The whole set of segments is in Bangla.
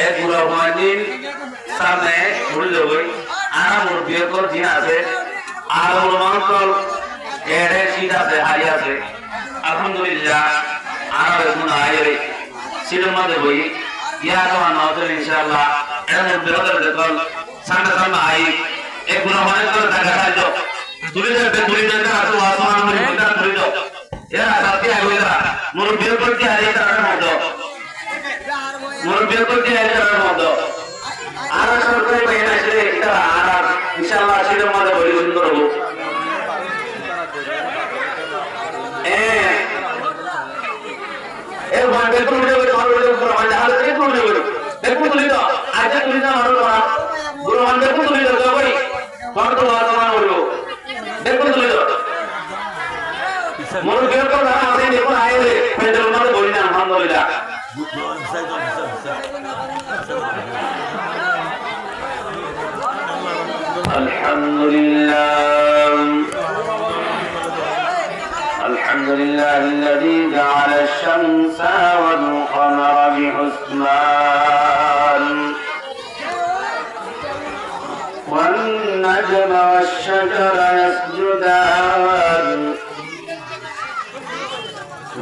এক বুড়ো হওয়ার সামনে ঘুরে যাবে আর মোর বিয়ে কর দিন আছে আর ওর মানুষ এড়ে শীত আছে হারি আছে আলহামদুলিল্লাহ আর এখন আয়ে শীতের মধ্যে বই ইয়া তোমার নজর ইনশাআল্লাহ এর মধ্যে দেখল সামনে সামনে আই এক বুড়ো হওয়ার করে দেখা যায় তুলে যেতে আসো আসমান মধ্যে তুলে দাও এরা সাথে আগে মোর বিয়ে করতে হারিয়ে তার মধ্যে মোর বিয়ে করতে হারিয়ে তার মধ্যে আর সরকারি বাইরে আসলে এটা আর ইনশাআল্লাহ শীতের মধ্যে পরিবেশন করব এ ভাবে তুলে দেবে ভালো করে মানে আর কি তুলে দেবে দেখো তুলে দাও আজ তুলে দাও আর গুরু মান দেখো তুলে দাও ভাই কত তো আসমান হলো দেখো তুলে দাও মোর বিয়ে করতে আমাদের দেখো আইলে পেট্রোল মধ্যে বলি না আলহামদুলিল্লাহ الحمد لله الذي جعل الشمس والقمر بحسبان والنجم والشجر يسجدان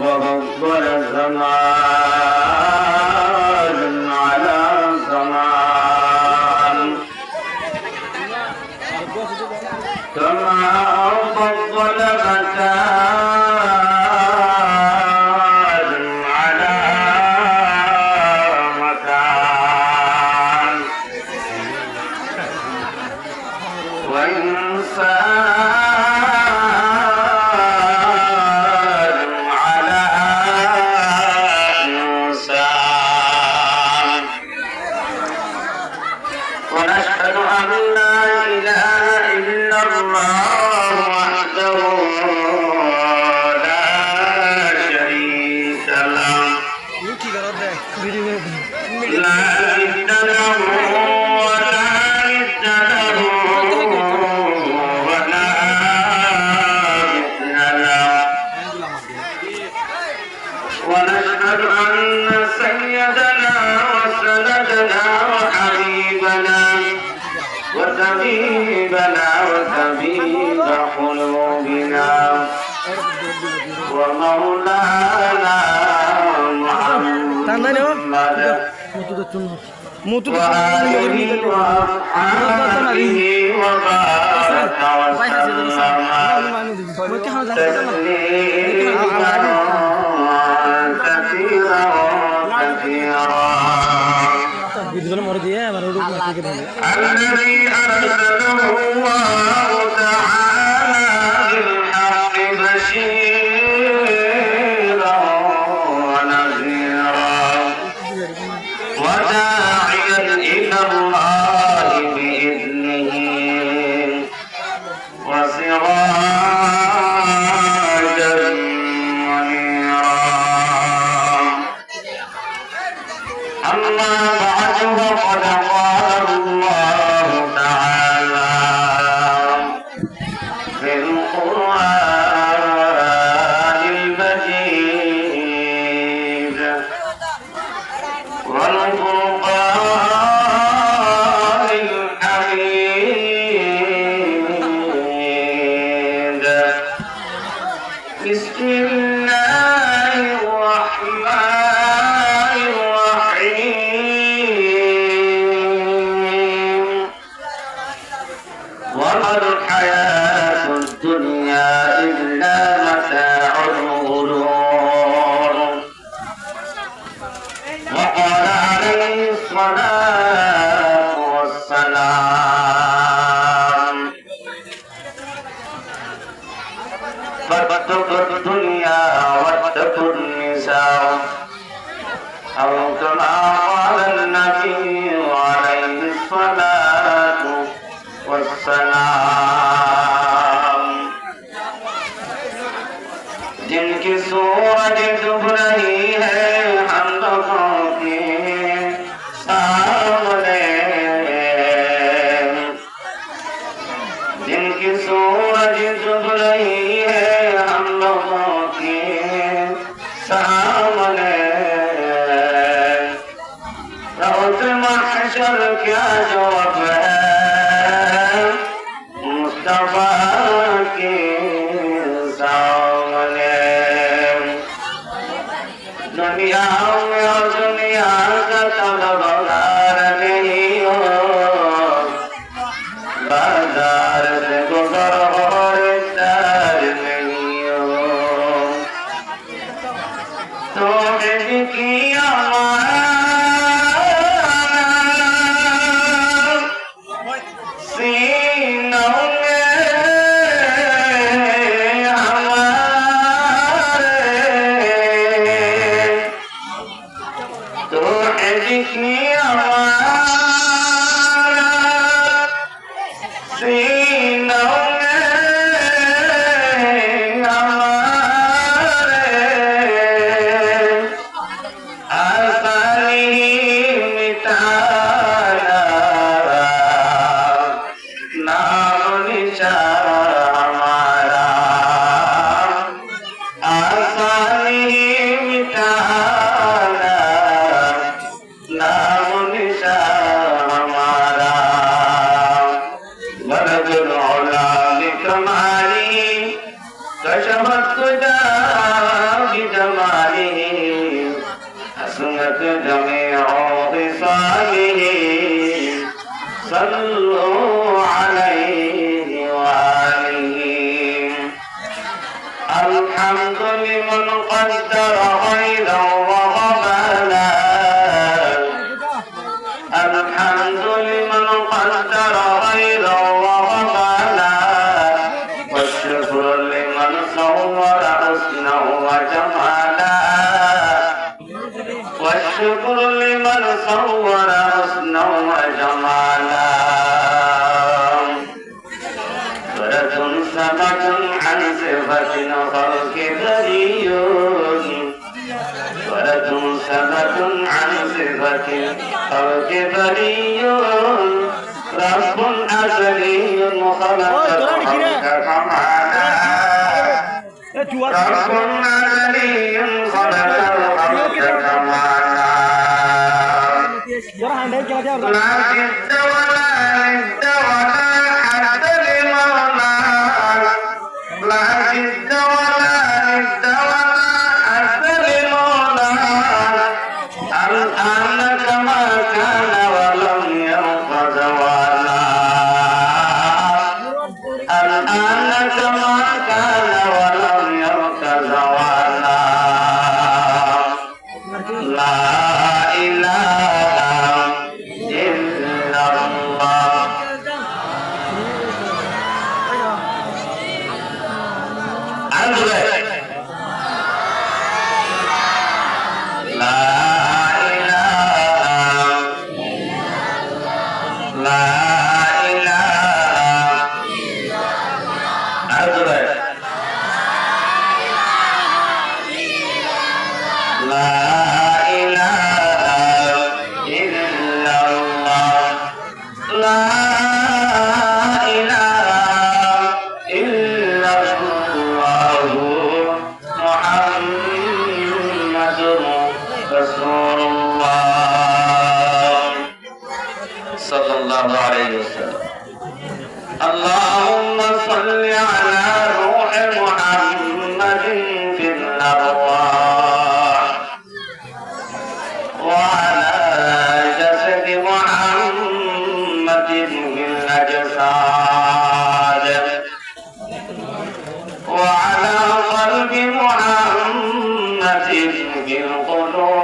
وفضل زمان على زمان كما فضل مكان على مكان وإنسان على إنسان ونشهد أن لا إله إلا الله وحده لا شريك له لا ند له ولا ند له ولا مثل له ونشهد أن سيدنا وسندنا وحبيبنا وطبيبنا وطبيب قلوبنا ومولانا محمد وآله وأصحابه وبارك وسلم تسليما كثيرا كثيرا الذي أرسله الله تعالى بالحق بشيرا ونذيرا وداعيا إلى الله بإذنه وسراجا منيرا أما بعد فقد قال الله تعالى في القرآن المجيد والفرقان الحميد بسم الله الرحمن الرحيم وما الحياة الدنيا إلا متاع الغرور وقال عليه الصلاة والسلام فاتقوا الدنيا واتقوا النساء أو كما قال النبي عليه الصلاة والسلام जिनकी सूरज डूब रही है हम लोगों के सामने जिनकी सूरज डूब रही है हम लोगों के सामने महशर क्या जवाब है मुस्तफा के सामने। दुनिया में और दुनिया का तलबगार नहीं हो, बाजार से गुजर और दर नहीं हो। तो किया सीनों में हमारे, तो किया सीनों में हमारे, आसानी मिटाना नाम निशान हमारा, आसानी मिटाना नाम निशान हमारा। बरदुल औला बिकमाली कशमत खुदा बिजमाली, हसनत जमीअ खिसालिही सल्लू अलैहि वालिही। الحمد لمن قدر خيرا وغبالا، الحمد لمن قدر خيرا وغبالا، والشكر لمن صور حسنا وجمالا، والشكر لمن صور حسنا وجمالا. سبق عن صفة خلق بريون، ولد سبق عن صفة خلق بريون، رب أزلي خلق الخلق كمالا، رب أزلي خلق الخلق كمالا. لا جد ولا ند ولا حد لمولا، لا جد ولا ند ولا حد لمولا، الآن كما كان ولم يبق زوالا، الآن كما كان ولم يبق زوالا. لا إله إلا الله. اللهم صل على روح محمد في الأرواح، وعلى جسد محمد في الأجساد، وعلى قلب محمد في القلوب،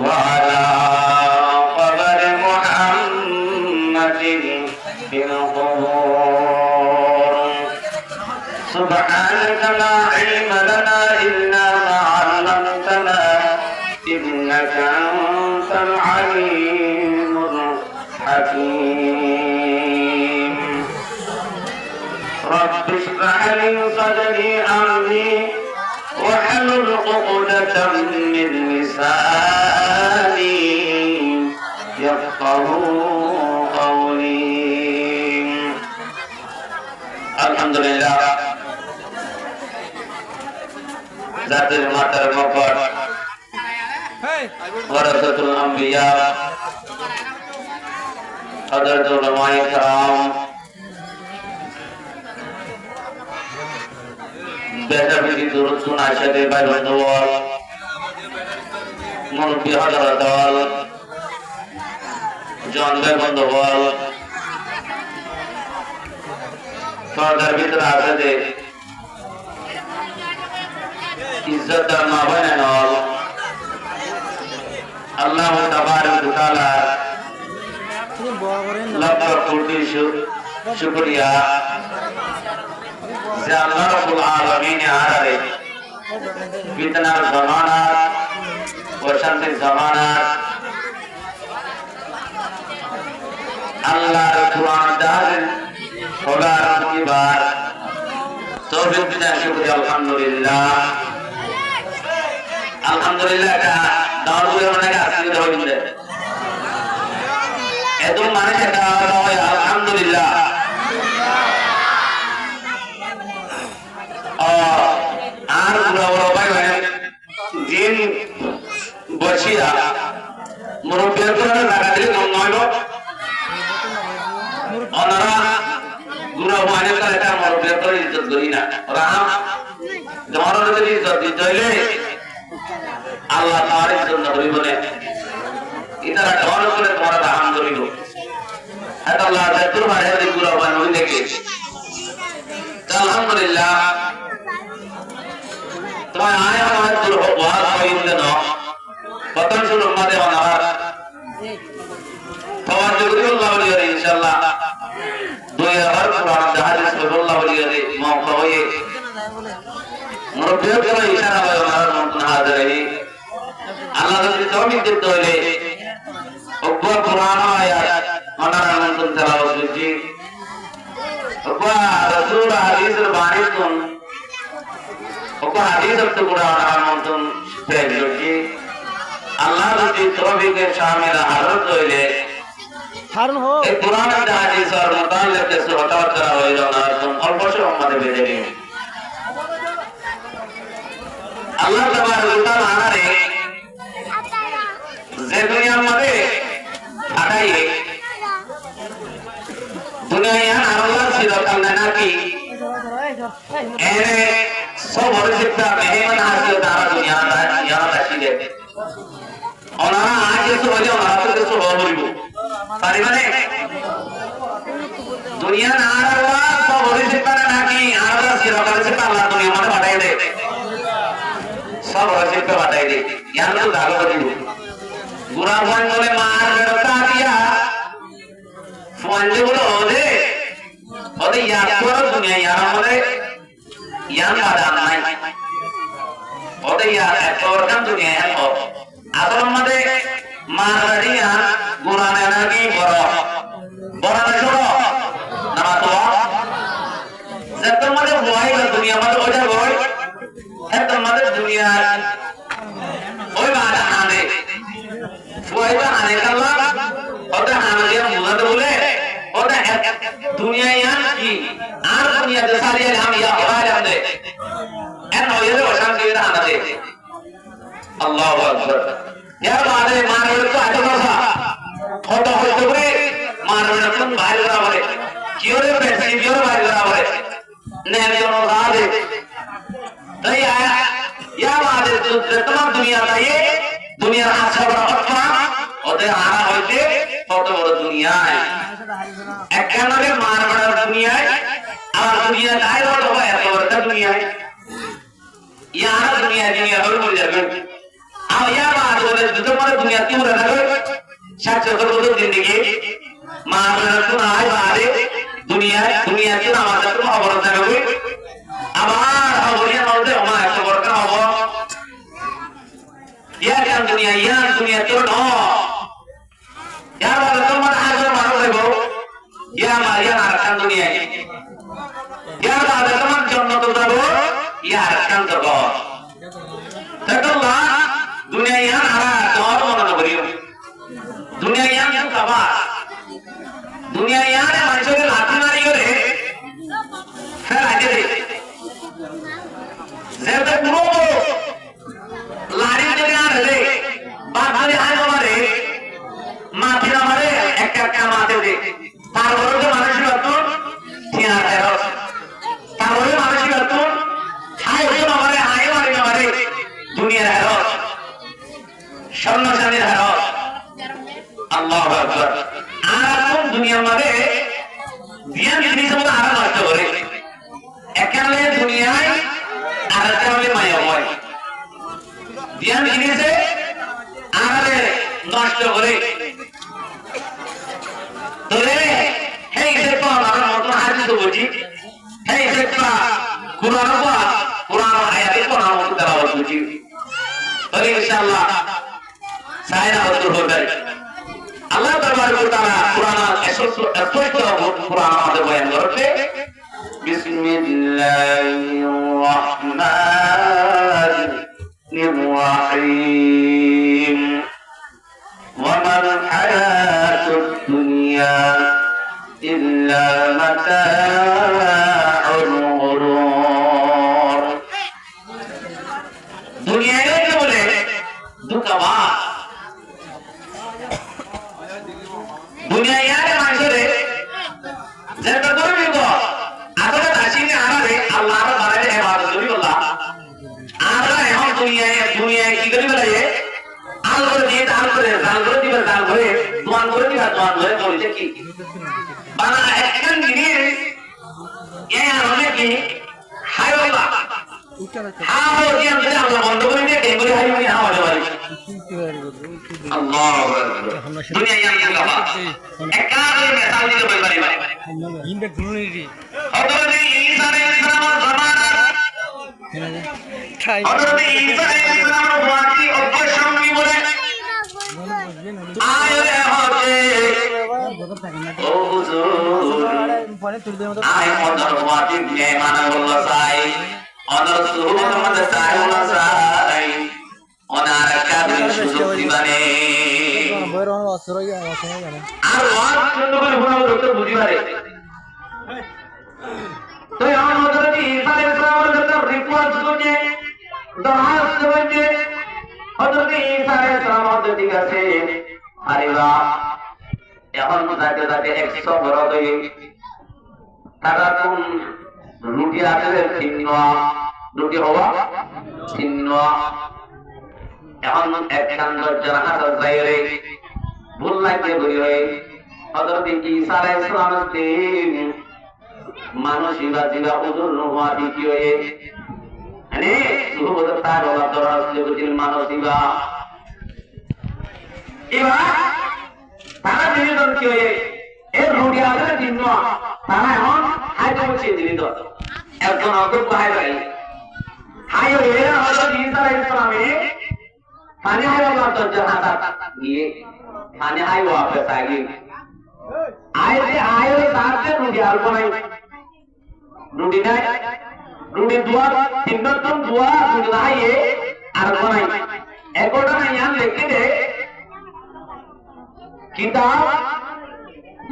وعلى قبر محمد في القبور. سبحانك لا علم لنا إلا ما علمتنا إنك أنت العليم الحكيم. رب اشرح لي صدري أمري واحلل عقدة من لساني يفقهوا قولي. الحمد لله জাতির মাতার মকর ওয়ারাসাতুল আম্বিয়া হযরতুল উলামায়ে কেরাম বেদাবিদি দুরুদ শোনার সাথে ভাই বন্ধুগণ মুরব্বী হযরত জন ভাই বন্ধুগণ পর্দার ভিতরে আছে যে ইজ্জতদার মা বোনেন আল্লাহ তাবারক ওয়া তাআলা লাখ কোটি শুকরিয়া যে আল্লাহ রাব্বুল আলামিন আরে ফিতনার জামানা অশান্তির জামানা আল্লাহর কুরআন দান খোদার পরিবার তৌফিক দিতে শুকরিয়া আলহামদুলিল্লাহ আলহামদুলিল্লাহ এটা দাওয়াতুল অনেক আসলে হইছে এত মানুষ এটা হয় আলহামদুলিল্লাহ আর বড় ভাই দিন বসিয়া মুরব্বির করে টাকা দিলে কম নয় ওনারা গুণা মানে করে এটা মুরব্বির করে ইজ্জত করি না ওরা তোমার যদি ইজ্জত দিতে হইলে আল্লাহ তাআলা ইজ্জত করি বলে ইতারা ডর করে তোমার দান করিব এটা আল্লাহ জাতুর মারে দি গুণা মানে হই দেখে আলহামদুলিল্লাহ তোমার আয় আমার দুর ওয়াজ হইল না প্রথম শুরু মাঝে আমার তোমার জরুরুল্লাহ বলিয়ে ইনশাআল্লাহ দুই আর কোরআন হাদিস রাসূলুল্লাহ বলিয়ে মওকা হয়ে মুরব্বির করে ইশারা হয় আমার মন হাজিরি আল্লাহ যদি তৌফিক দিতে হলে ওপর কোরআন আয়াত ওনার মন তেলাওয়াত করছি ওপর রাসূল হাদিসের বাণী কোন ওপর হাদিস তো কোরআন আর মন পেশ করছি আল্লাহ যদি তৌফিকের শামিল হাজত হইলে কারণ হো এই কোরআন আর হাদিস আর মুতাল্লিক কে হঠাৎ করা হইল না তো অল্প সময় আমাদের বেজে গেল আল্লাহ তাবারক ওয়া তাআলা আনারে যে দুনিয়ার মধ্যে আটাইয়ে দুনিয়ায় আল্লাহ সিরাতাল নাকি এনে সব হরিসিতা মেহমান হাসিল তারা দুনিয়া ইয়ারা আসিলে ওনারা আগে তো বলে ওনারা তো কিছু বলবো পারিবানে দুনিয়া না আল্লাহ সব হরিসিতা নাকি আল্লাহ সিরাতাল সিরাতাল আল্লাহ দুনিয়া মধ্যে পাঠাই দে সব হরিসিতা পাঠাই দে ইয়ার তো ভালো দিব গুনাহ বলে মার বেরতা দিয়া ফোনলে বলে ওরে ইয়াদ করো দুনিয়া ইয়ার মধ্যে ইয়ান বাদা নাই ওরে ইয়ার এত রকম দুনিয়া হো আসল মধ্যে মারিয়া গুনাহ নাকি বড় বড় না ছোট না তো যত মধ্যে ভয় দুনিয়া মধ্যে ওটা ভয় এত মধ্যে দুনিয়া ওই বাদা আনে ফুয়াইবা আনে কাল্লা ওটা আনে মুলাদ বলে ওটা দুনিয়া ইয়ান কি আর দুনিয়া তে সারিয়া हम या हवाले हमने এন ওইরে অশান্তি না আনে আল্লাহু আকবার यार मारे मारवे तो আটো কথা ফটো হইতে পারে মারবে না কোন বাইরে করা বলে কিওরে বেশি কিওরে বাইরে করা বলে নেন জন্য সাদে তাই আয়া या मारे तो तमाम दुनिया का ये दुनिया अच्छा बड़ा अच्छा ওদের আরা হইতে কত বড় দুনিয়ায় একখানে মার বড় দুনিয়ায় আর দুনিয়া দায়রা হবে এত বড় দুনিয়ায় ইয়ার দুনিয়া দুনিয়া হল বলে যাবে আর ইয়া বাদ বলে দুটো বড় দুনিয়া কি হলো না সাথে কত বড় জিंदगी মার বড় তো আয় বাদে দুনিয়া দুনিয়া কি আমাদের তো খবর থাকবে আবার খবরিয়া বলতে ওমা এত বড় কেন হবে ইয়ার দুনিয়া তো না यार वाला तो मन हाजिर मारो रे बो या मारिया आरकान दुनिया यार वाला तो मन जन्नत तो जाबो या आरकान तो गो तकल्ला दुनिया यार आरा तो मन न करियो दुनिया यार तो कबा दुनिया यार मानसो के लाठी मारियो रे फिर आगे रे जेब तो पूरो लाड़ी जगह रे স্বর্ণশালীর হারত আল্লাহু আকবার আর কোন দুনিয়ার মধ্যে ধ্যান জিনিস আমরা আর নষ্ট করে একালে দুনিয়ায় আর একালে মায়া হয় ধ্যান জিনিসে আরে নষ্ট করে তোরে হেই দেখো আমার মত হাদিস বলছি হেই দেখো কুরআন আয়াতে কোরআন মত তেলাওয়াত করছি তাহলে ইনশাআল্লাহ সায়রা হতে হবে আল্লাহ তাবারক ওয়া তাআলা কুরআন এত কুরআন আমাদের বয়ান করতে বিসমিল্লাহির রাহমানির রাহিম ওয়া মাল হায়াতুদ দুনিয়া ইল্লা মাতাউল গুরুর দুনিয়ায় কি বলে দুঃখবা দুনিয়ায় আর মানুষের যেটা করবি গো আসলে আসিনি আরে আল্লাহর বারে ইবাদত করি বলা আর এখন দুনিয়ায় কি করি বলে আল করে দিয়ে দান করে দিবে দান করে দোয়ান করে দিবা দোয়ান করে বলছে কি বানা একজন জিনিস এ মানে কি হাই আল্লাহ হাও দিয়ে আমরা বন্ধ করে দিয়ে টেবিলে হাই আমি হাও বলে আল্লাহু আকবার দুনিয়া ইয়ান কাবা একালে মেসাল দিতে পারি ইনবে দুনিয়ারি হযরত ঈসা আলাইহিস সালামের জামানা হযরত ঈসা আলাইহিস সালামের ওয়াকি অবশ্যই বলে আয়ে হতে ও হুজুর আয়ে মদর ওয়াকি মেহমান বললা চাই অনর সুহুর মধ্যে চাই না চাই ওনার কাছে সুযোগ দিবানে আর ওয়াজ জন্য করে ভুল হতে বুঝি পারে তো আমার হযরত ঈসা আলাইহিস সালামের কথা রিপোর্ট শুনে দরখাস্ত হয়েছে হযরত ঈসা আলাইহিস সালাম ঠিক আছে আরে বাহ এখন যাতে 100 বড় হয়ে তারা কোন রুটি আছে চিহ্ন রুটি হওয়া চিহ্ন এখন একখান দরজার হাজার যাইরে ভুল লাগে বলি হয়ে হযরত ঈসা আলাইহিস সালামের দিন মানসিবা জিবা হুজুর হওয়া কি হয়ে মানে সুবহান তার ওলা দরাজ জগতিল মানসিবা এবার তারা দিন কি হয়ে এর রুটি আছে চিহ্ন তারা এখন হাইতে বসে দিলি তো একজন অন্তত হাই ভাই হাই হয়ে হযরত ঈসা আলাইহিস সালামে পানি হাই আল্লাহ দরজার হাজার গিয়ে পানি হাই ওয়াপস আগে আয় তারতে রুটি আর কোনাই রুটি নাই রুটি দুয়া তিনজন দুয়া রুটি নাই আর কোনাই একটা নাই আন লিখে দে কিতাব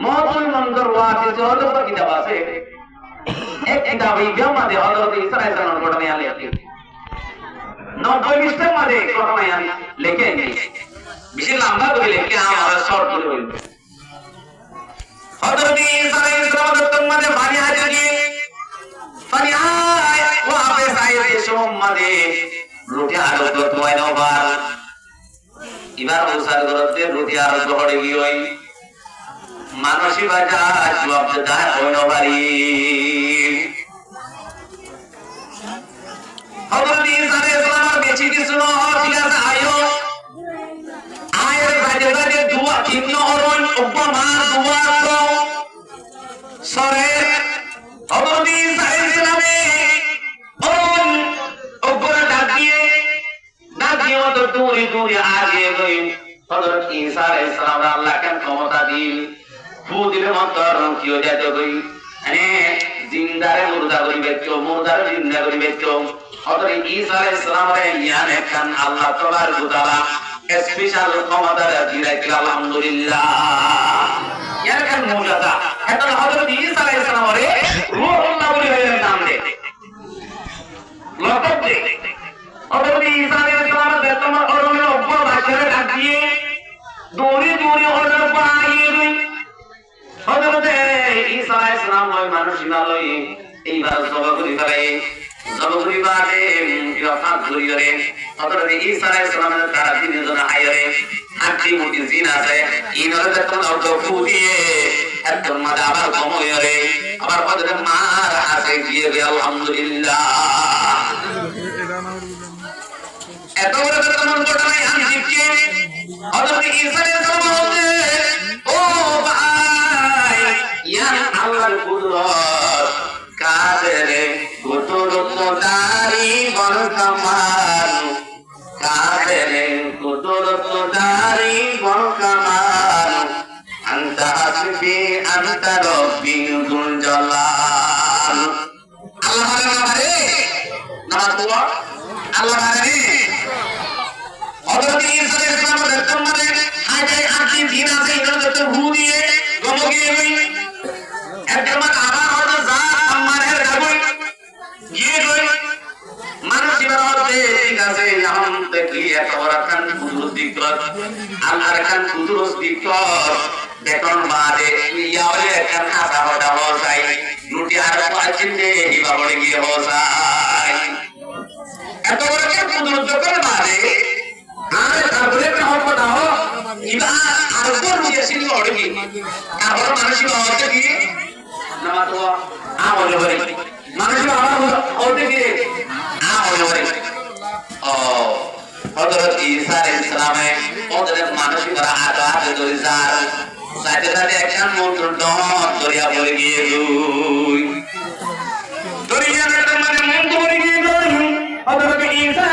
মওদুল মনজর ওয়াসি হযরত पर किताब আছে এক কিতাব এই মধ্যে হযরত ঈসা আলাইহিস সালাম ঘটনা আলে আছে 90 পৃষ্ঠার মধ্যে ঘটনা আলে লিখে বেশি লম্বা করে লিখে আমরা শর্ট করে বলবো হযরত ঈসা আলাইহিস সালাম মধ্যে পানি হাজির গিয়ে পানি আয় ওয়াপস আয়ে সোমমাদে রুটি আলো তো তোয় নবার এবার ওসার করতে রুটি আলো দহড়ে গিয়ে মানসী বাজা জবাব দেয় হইল বাড়ি হযরত ঈসা আলাইহিস সালাম বেশি কিছু না ঠিক আছে আয়ের বাজে দুয়া চিহ্ন অরণ উপমা দুয়া তো সরে হযরত ঈসা আলাইহিস সালামে অরণ উপরে ডাক দিয়ে তো দূরে আগে গই হযরত ঈসা আলাইহিস সালাম আল্লাহ কেন ক্ষমতা দিল ফুদিলে মতর কি হয়ে যেত গই মানে জিন্দারে মুর্দা করিবে কেউ মুর্দারে জিন্দা করিবে কেউ হযরত ঈসা আলাইহিস সালামের ইয়ানে খান আল্লাহ তাআলার গুদালা স্পেশাল ক্ষমতা দিয়েছিল আলহামদুলিল্লাহ ইয়ার খান মুজাদা এটা হযরত ঈসা আলাইহিস সালামের রূহুল্লাহ বলে নাম দে লকব দে হযরত ঈসা আলাইহিস সালামের বেতমার অরমে অব্ব ভাষারে ডাক দিয়ে দৌড়ে হযরত পাইয়ে হযরত ঈসা আলাইহিস সালাম ওই মানুষ নালই এইবার সভা করি করে জলগুলি বাদে যথাৎ ধরিয়রে হযরত ঈসা আলাইহিস সালামের তারা তিনজন আইরে হাতি মুটি জিন আছে ইনরে যখন অর্ধ ফুদিয়ে একদম মাদা আবার কময়রে আবার হযরত মার আছে গিয়ে আলহামদুলিল্লাহ এত বড় তেমন ঘটনা নাই আমি দেখি হযরত ঈসা আলাইহিস সালাম বলতে ও ভাই ইয়া আল্লাহর কুদরত কাদেরে কুদরত দারি বল কামাল কাদেরে কুদরত দারি বল কামাল আনতা হাসবি আনতা রব্বি যুল জালাল আল্লাহ মানে নামাজ পড়ো আল্লাহ মানে হযরত ঈসা আলাইহিস সালামের সম্মানে আজে আদি দিন আছে ইনরত হুদিয়ে গমগিয়ে হই একদম আবার হলো যা সম্মানের গাবই গিয়ে হই মানুষ জীবনতে ঠিক আছে এখন দেখি একবার কান কুদরত দিকত আল্লাহর কান কুদরত দিকত দেখুন বাদে ইয়ালে কান হাসা হটা হসাই লুটি আর পাঁচিন দে হিবা পড়ে গিয়ে হসাই এত বড় কান কুদরত যখন বাদে আরে তারপরে কখন দাও ইবা আর কোন দিয়েছিল অড়গি তারপর মানুষ বাবাকে কি নামাজ তো আমলে বলে মানুষ বাবা ওতে কি আমলে বলে ও হযরত ঈসা আলাইহিস সালামে ওদের মানুষ দ্বারা আঘাত ধরে যার সাথে সাথে একজন মন্ত্র দরিয়া বলে গিয়ে দুই দরিয়া মানে মন্ত্র বলে গিয়ে হযরত ঈসা